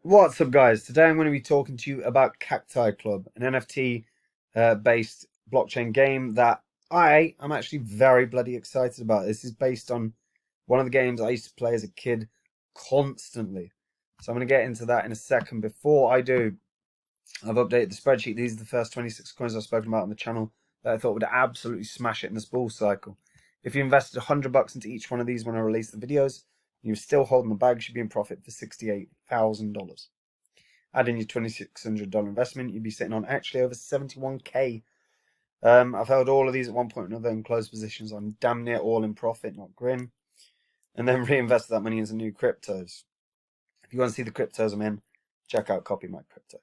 What's up, guys? Today I'm going to be talking to you about Cacti Club, an NFT based blockchain game that I am actually very bloody excited about. This is based on one of the games I used to play as a kid constantly. So I'm going to get into that in a second. Before I do, I've updated the spreadsheet. These are the first 26 coins I've spoken about on the channel that I thought would absolutely smash it in this bull cycle. If you invested $100 into each one of these when I release the videos, and you're still holding the bag, you should be in profit for $68,000. Add in your $2,600 investment, you'd be sitting on actually over 71k. I've held all of these at one point or another in closed positions. I'm damn near all in profit, not grim. And then reinvested that money into new cryptos. If you want to see the cryptos I'm in, check out Copy My Crypto.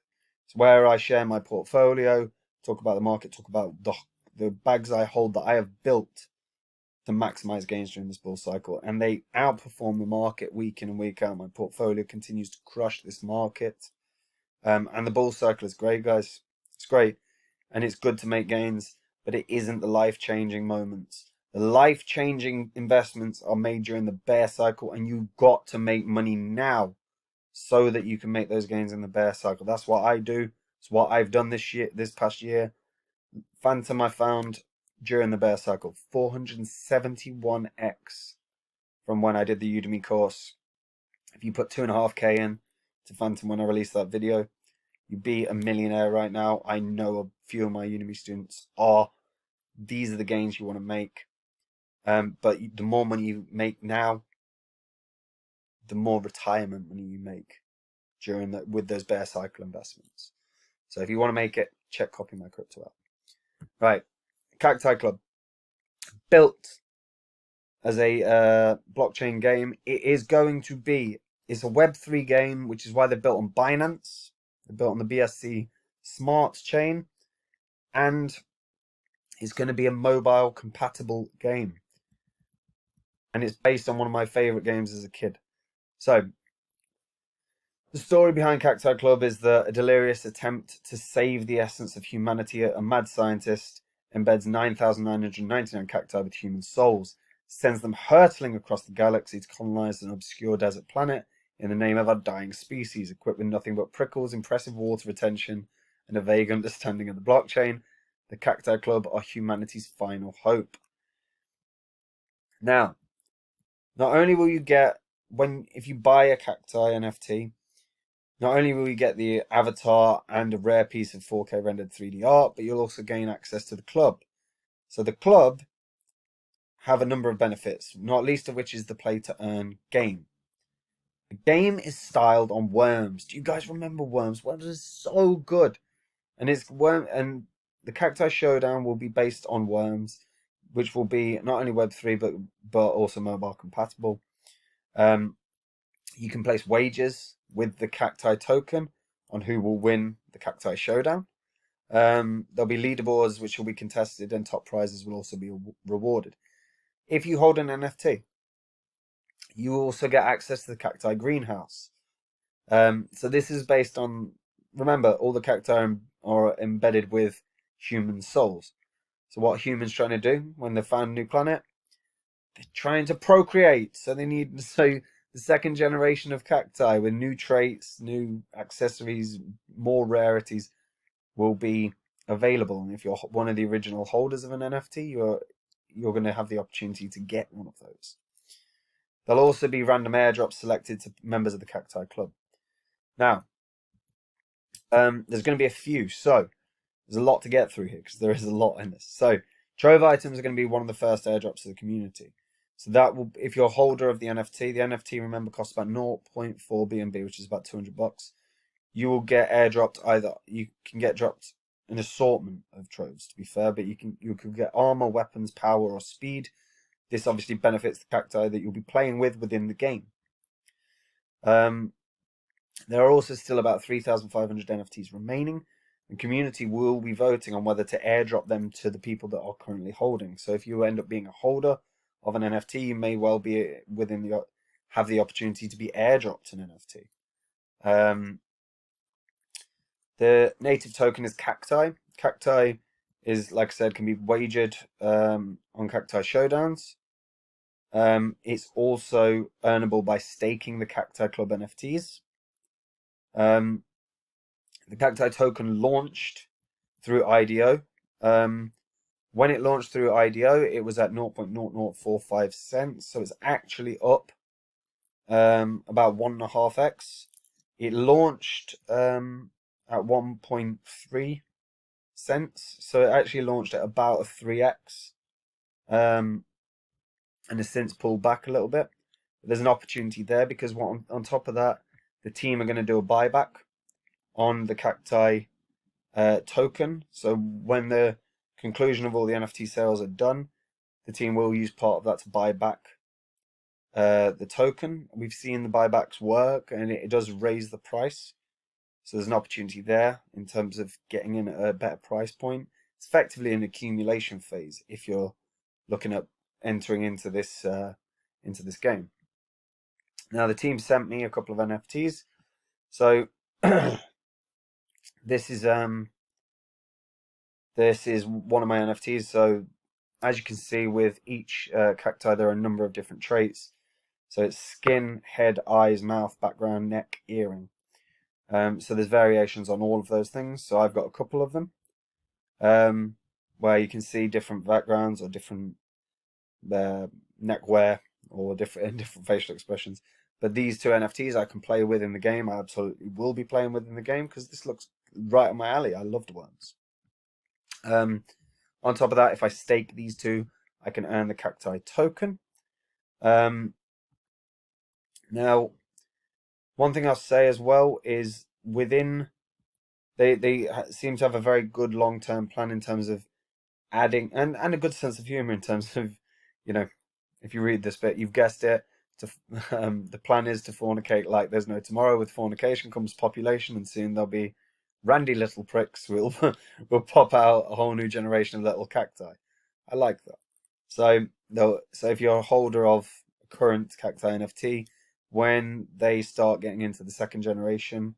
It's where I share my portfolio, talk about the market, talk about the bags I hold that I have built to maximize gains during this bull cycle. And they outperform the market week in and week out. My portfolio continues to crush this market. And the bull cycle is great, guys. It's great. And it's good to make gains, but it isn't the life-changing moments. The life-changing investments are made during the bear cycle, and you've got to make money now so that you can make those gains in the bear cycle. That's what I do. It's what I've done this past year. Phantom I found during the bear cycle, 471x from when I did the Udemy course. If you put 2.5k in to Phantom when I released that video, you'd be a millionaire right now. I know a few of my Udemy students are. These are the gains you want to make. But the more money you make now, the more retirement money you make with those bear cycle investments. So if you want to make it, check Copy My Crypto out. Right, Cacti Club, built as a blockchain game. It's a Web3 game, which is why they're built on Binance. They're built on the BSC Smart chain, and it's going to be a mobile compatible game. And it's based on one of my favorite games as a kid. So, the story behind Cacti Club is that a delirious attempt to save the essence of humanity, a mad scientist embeds 9,999 cacti with human souls, sends them hurtling across the galaxy to colonize an obscure desert planet in the name of a dying species, equipped with nothing but prickles, impressive water retention, and a vague understanding of the blockchain. The Cacti Club are humanity's final hope. Now, not only will you get, if you buy a Cacti NFT, not only will you get the avatar and a rare piece of 4K rendered 3D art, but you'll also gain access to the club. So the club have a number of benefits, not least of which is the play to earn game. The game is styled on worms. Do you guys remember worms? Worms is so good. And the Cacti Showdown will be based on worms, which will be not only Web3 but also mobile compatible. You can place wagers with the Cacti token on who will win the Cacti Showdown. There'll be leaderboards which will be contested, and top prizes will also be rewarded. If you hold an NFT, you also get access to the Cacti Greenhouse. So this is based on, remember, all the cacti are embedded with human souls. So what humans trying to do when they found a new planet? They're trying to procreate. So the second generation of cacti with new traits, new accessories, more rarities will be available. And if you're one of the original holders of an NFT, you're going to have the opportunity to get one of those. There'll also be random airdrops selected to members of the Cacti Club. Now, there's going to be a few, so there's a lot to get through here because there is a lot in this. So, Trove items are going to be one of the first airdrops to the community. So that will, if you're a holder of the NFT, remember costs about 0.4 BNB, which is about $200. You will get airdropped you can get dropped an assortment of troves, to be fair, but you can get armor, weapons, power, or speed. This obviously benefits the cacti that you'll be playing within the game. There are also still about 3,500 NFTs remaining. The community will be voting on whether to airdrop them to the people that are currently holding. So if you end up being a holder of an NFT, you may well be have the opportunity to be airdropped an NFT. The native token is Cacti. Cacti is, like I said, can be wagered on Cacti Showdowns. It's also earnable by staking the Cacti Club NFTs. The Cacti token launched through IDO. When it launched through IDO, it was at 0.0045 cents, so it's actually up about 1.5x. It launched at 1.3 cents, so it actually launched at about a 3x, and has since pulled back a little bit. But there's an opportunity there because on top of that, the team are going to do a buyback on the Cacti token. So when the conclusion of all the NFT sales are done, the team will use part of that to buy back the token. We've seen the buybacks work, and it does raise the price. So there's an opportunity there in terms of getting in at a better price point. It's effectively an accumulation phase if you're looking at entering into this game. Now the team sent me a couple of NFTs. So this is one of my NFTs. So as you can see, with each cacti, there are a number of different traits. So it's skin, head, eyes, mouth, background, neck, earring. So there's variations on all of those things. So I've got a couple of them where you can see different backgrounds or different neck wear or different facial expressions. But these two NFTs I can play with in the game. I absolutely will be playing with in the game because this looks right up my alley. I loved worms. On top of that, if I stake these two, I can earn the cacti token. Now, one thing I'll say as well is within they seem to have a very good long-term plan in terms of adding and a good sense of humor in terms of, if you read this bit, you've guessed it. The plan is to fornicate like there's no tomorrow. With fornication comes population, and soon there'll be randy little pricks will pop out a whole new generation of little cacti. I like that. So if you're a holder of a current cacti NFT, when they start getting into the second generation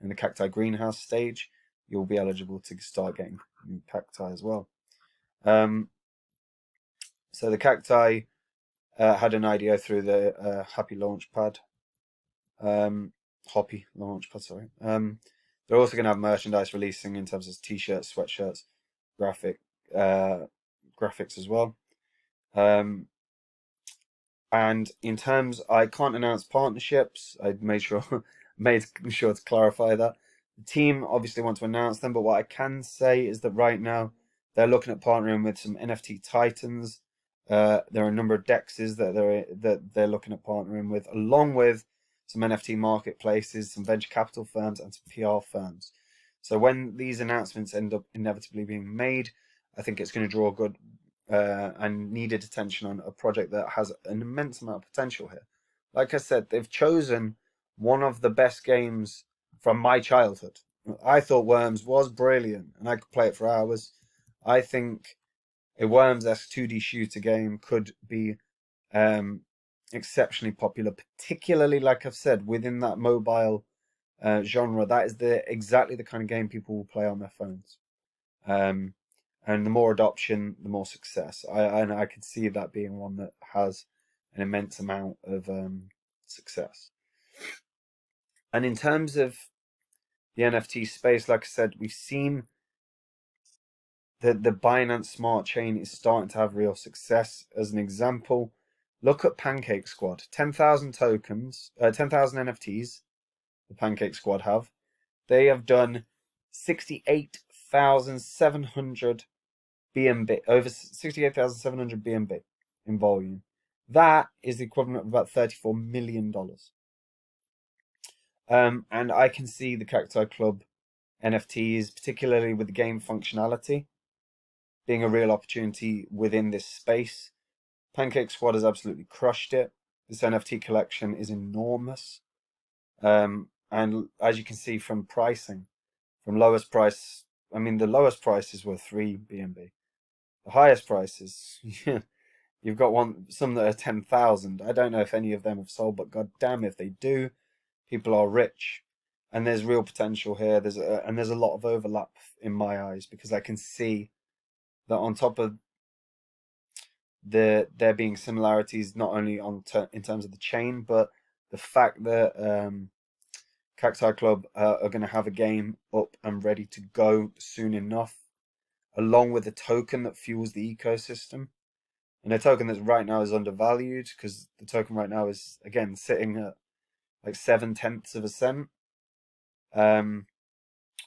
in the cacti greenhouse stage, you'll be eligible to start getting new cacti as well. So the cacti had an idea through the Happy Launchpad. Hoppy Launchpad, sorry. They're also going to have merchandise releasing in terms of t-shirts, sweatshirts, graphics as well. And in terms, I can't announce partnerships. I made sure to clarify that. The team obviously want to announce them, but what I can say is that right now they're looking at partnering with some NFT titans. There are a number of dexes that they're looking at partnering with, along with some NFT marketplaces, some venture capital firms, and some PR firms. So when these announcements end up inevitably being made, I think it's going to draw good and needed attention on a project that has an immense amount of potential here. Like I said, they've chosen one of the best games from my childhood. I thought Worms was brilliant, and I could play it for hours. I think a Worms-esque 2D shooter game could be exceptionally popular, particularly, like I've said, within that mobile genre. That is exactly the kind of game people will play on their phones. And the more adoption, the more success. I could see that being one that has an immense amount of success. And in terms of the NFT space, like I said, we've seen that the Binance Smart Chain is starting to have real success. As an example, look at Pancakesquad. 10,000 tokens, 10,000 NFTs the Pancakesquad have. They have done 68,700 BNB, over 68,700 BNB in volume. That is the equivalent of about $34 million. And I can see the Cacti Club NFTs, particularly with the game functionality, being a real opportunity within this space. Pancakesquad has absolutely crushed it. This NFT collection is enormous. And as you can see from pricing, from lowest price, I mean, the lowest prices were 3 BNB. The highest prices, you've got some that are 10,000. I don't know if any of them have sold, but god damn if they do, people are rich, and there's real potential here. There's a lot of overlap in my eyes, because I can see that on top of there being similarities, not only in terms of the chain, but the fact that Cacti Club are going to have a game up and ready to go soon enough, along with the token that fuels the ecosystem. And a token that right now is undervalued because the token right now is, again, sitting at like 7/10 of a cent, um,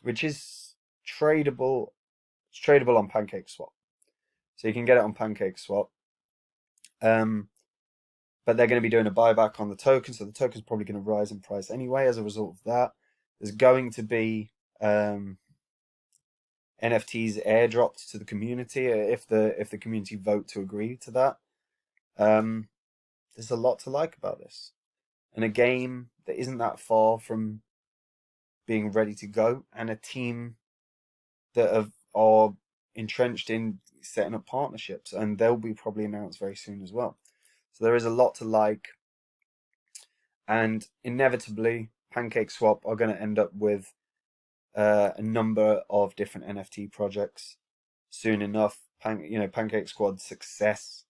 which is tradable. It's tradable on Pancakeswap, so you can get it on Pancakeswap. But they're going to be doing a buyback on the token, so the token's probably going to rise in price anyway as a result of that. There's going to be NFTs airdropped to the community if the community vote to agree to that. There's a lot to like about this, and a game that isn't that far from being ready to go, and a team that are entrenched in setting up partnerships, and they'll be probably announced very soon as well. So there is a lot to like, and inevitably, Pancakeswap are going to end up with a number of different NFT projects soon enough. Pancakesquad's success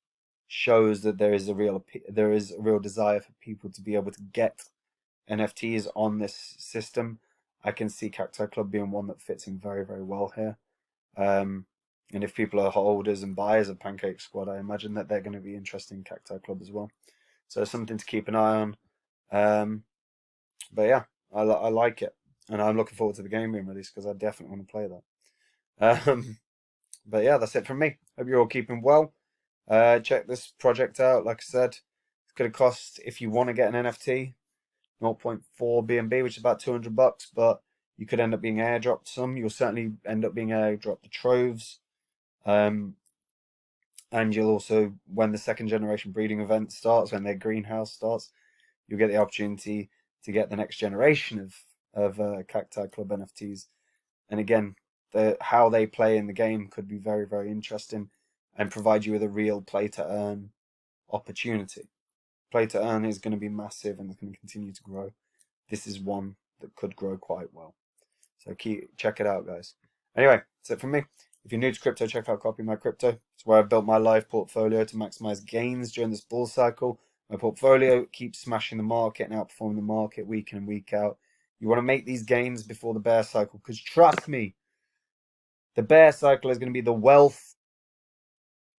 shows that there is a real desire for people to be able to get NFTs on this system. I can see Cacti Club being one that fits in very, very well here. And if people are holders and buyers of Pancakesquad, I imagine that they're going to be interested in Cacti Club as well. So something to keep an eye on. But yeah, I like it, and I'm looking forward to the game being released because I definitely want to play that. But yeah, that's it from me. Hope you're all keeping well. Check this project out. Like I said, it's going to cost, if you want to get an NFT, 0.4 BNB, which is about $200, but you could end up being airdropped some. You'll certainly end up being airdropped the troves. And you'll also, when the second generation breeding event starts, when their greenhouse starts, you'll get the opportunity to get the next generation of Cacti Club NFTs. And again, how they play in the game could be very, very interesting and provide you with a real play to earn opportunity. Play to earn is going to be massive and it's going to continue to grow. This is one that could grow quite well. So check it out, guys. Anyway, that's it from me. If you're new to crypto, check out Copy My Crypto. It's where I've built my live portfolio to maximize gains during this bull cycle. My portfolio keeps smashing the market and outperforming the market week in and week out. You want to make these gains before the bear cycle, because trust me, the bear cycle is going to be the wealth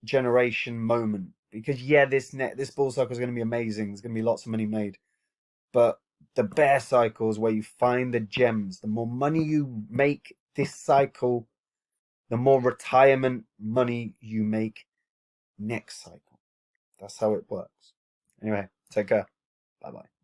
generation moment. Because yeah, this bull cycle is going to be amazing. There's going to be lots of money made, but the bear cycle is where you find the gems. The more money you make this cycle, the more retirement money you make next cycle. That's how it works. Anyway, take care. Bye bye.